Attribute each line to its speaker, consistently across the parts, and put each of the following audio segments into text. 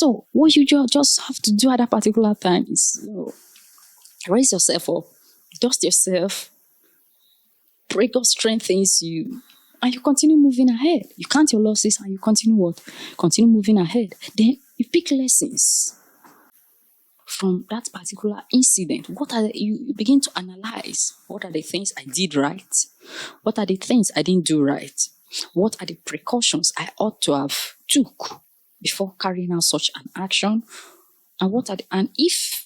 Speaker 1: So what you just have to do at that particular time is, raise yourself up, dust yourself, pray God strengthens you, and you continue moving ahead. You count your losses and you continue what? Continue moving ahead. Then you pick lessons from that particular incident. You begin to analyze, what are the things I did right? What are the things I didn't do right? What are the precautions I ought to have took before carrying out such an action? And if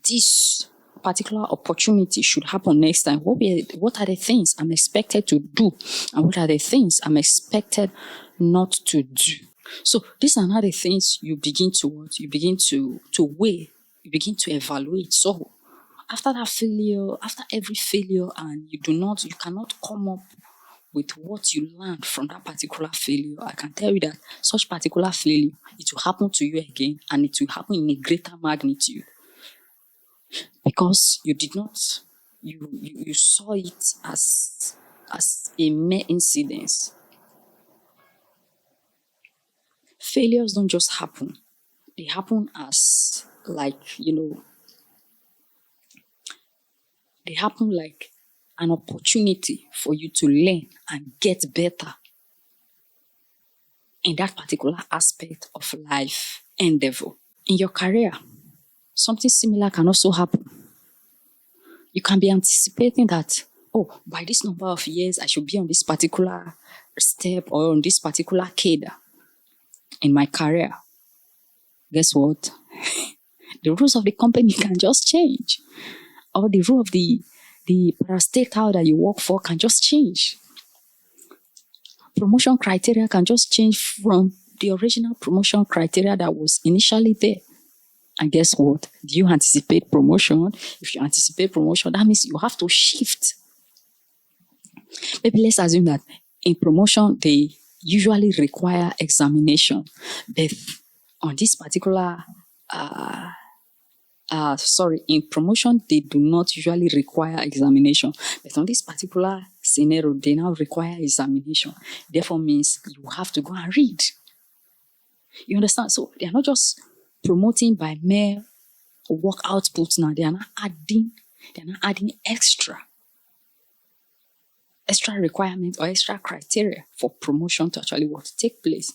Speaker 1: this particular opportunity should happen next time, what are the things I'm expected to do, and what are the things I'm expected not to do? So these are not the things you begin to weigh, you begin to evaluate. So after every failure, and you cannot come up with what you learned from that particular failure, I can tell you that such particular failure, it will happen to you again, and it will happen in a greater magnitude. Because you did not, you saw it as a mere incident. Failures don't just happen. They happen as they happen like an opportunity for you to learn and get better in that particular aspect of life endeavor. In your career, something similar can also happen. You can be anticipating that, by this number of years, I should be on this particular step or on this particular cadre in my career. Guess what? The rules of the company can just change. Or the rule of the parastatal that you work for can just change. Promotion criteria can just change from the original promotion criteria that was initially there. And guess what? Do you anticipate promotion? If you anticipate promotion, that means you have to shift. Maybe let's assume that in promotion, they usually require examination. But on this particular, in promotion, they do not usually require examination. But on this particular scenario, they now require examination. Therefore means you have to go and read. You understand? So they are not just promoting by mere work output now. They are not adding extra requirements or extra criteria for promotion to actually take place.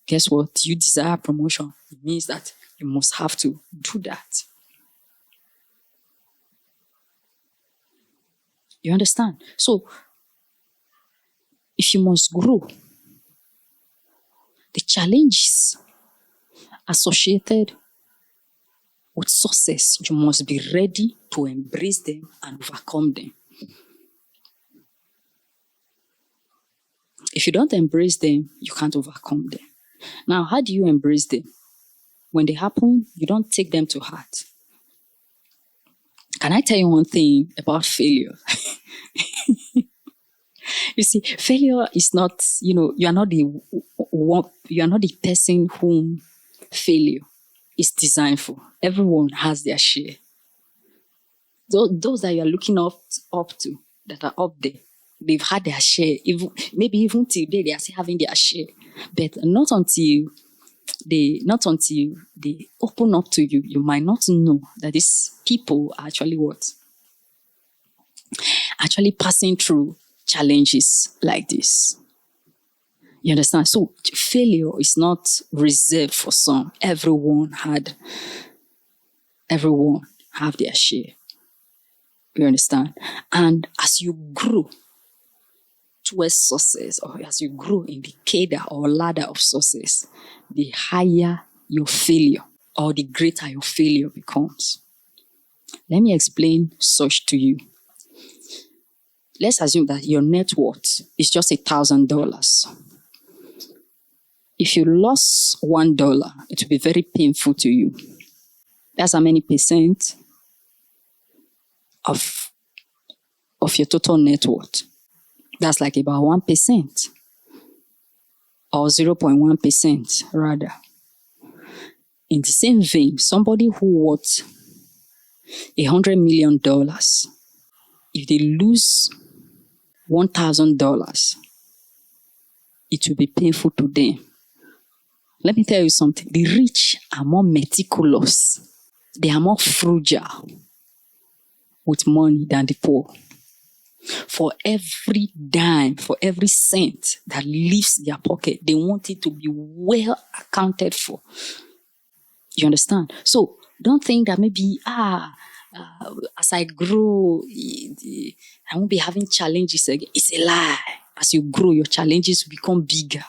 Speaker 1: Guess what? You desire promotion. It means that you must have to do that. You understand? So, if you must grow, the challenges associated with success, you must be ready to embrace them and overcome them. If you don't embrace them, you can't overcome them. Now, how do you embrace them? When they happen, you don't take them to heart. Can I tell you one thing about failure? You see, failure is not, you are not the person whom failure is designed for. Everyone has their share. Those that you are looking up to, that are up there, they've had their share. Maybe even till today, they are still having their share. But not until they open up to you, you might not know that these people are actually passing through challenges like this. You understand? So failure is not reserved for some. Everyone have their share. You understand? And as you grow towards success, or as you grow in the cadre or ladder of success, the higher your failure or the greater your failure becomes. Let me explain such to you. Let's assume that your net worth is just $1,000. If you lost $1, it will be very painful to you. That's how many percent of your total net worth. That's like about 1% or 0.1% rather. In the same vein, somebody who worth $100 million, if they lose $1,000, it will be painful to them. Let me tell you something. The rich are more meticulous. They are more frugal with money than the poor. For every dime, for every cent that leaves their pocket, they want it to be well accounted for. You understand? So don't think that maybe, as I grow, I won't be having challenges again. It's a lie. As you grow, your challenges become bigger.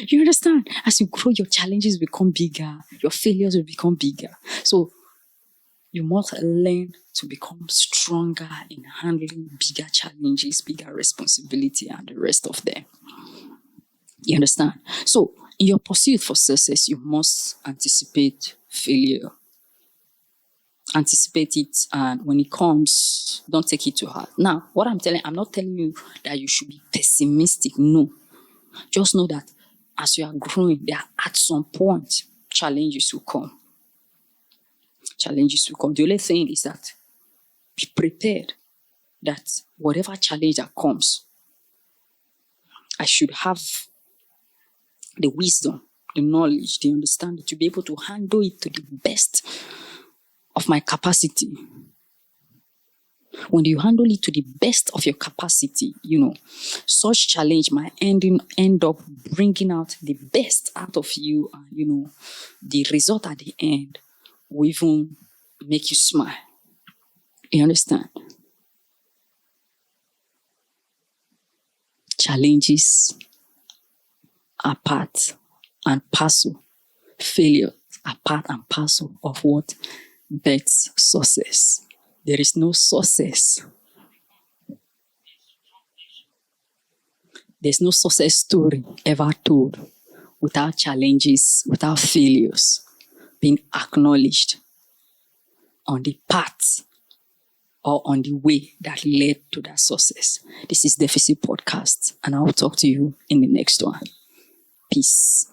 Speaker 1: You understand? As you grow, your challenges become bigger. Your failures will become bigger. So you must learn to become stronger in handling bigger challenges, bigger responsibility, and the rest of them. You understand? So in your pursuit for success, you must anticipate failure. Anticipate it, and when it comes, don't take it to heart. Now, I'm not telling you that you should be pessimistic. No. Just know that as you are growing, at some point, challenges will come. Challenges will come. The only thing is that be prepared that whatever challenge that comes, I should have the wisdom, the knowledge, the understanding to be able to handle it to the best of my capacity. When you handle it to the best of your capacity, such challenge might end up bringing out the best out of you. And, the result at the end will even make you smile. You understand? Challenges are part and parcel. Failure are part and parcel of what? That's success. There is no success. There's no success story ever told without challenges, without failures being acknowledged on the path or on the way that led to that success. This is Deficit Podcast, and I'll talk to you in the next one. Peace.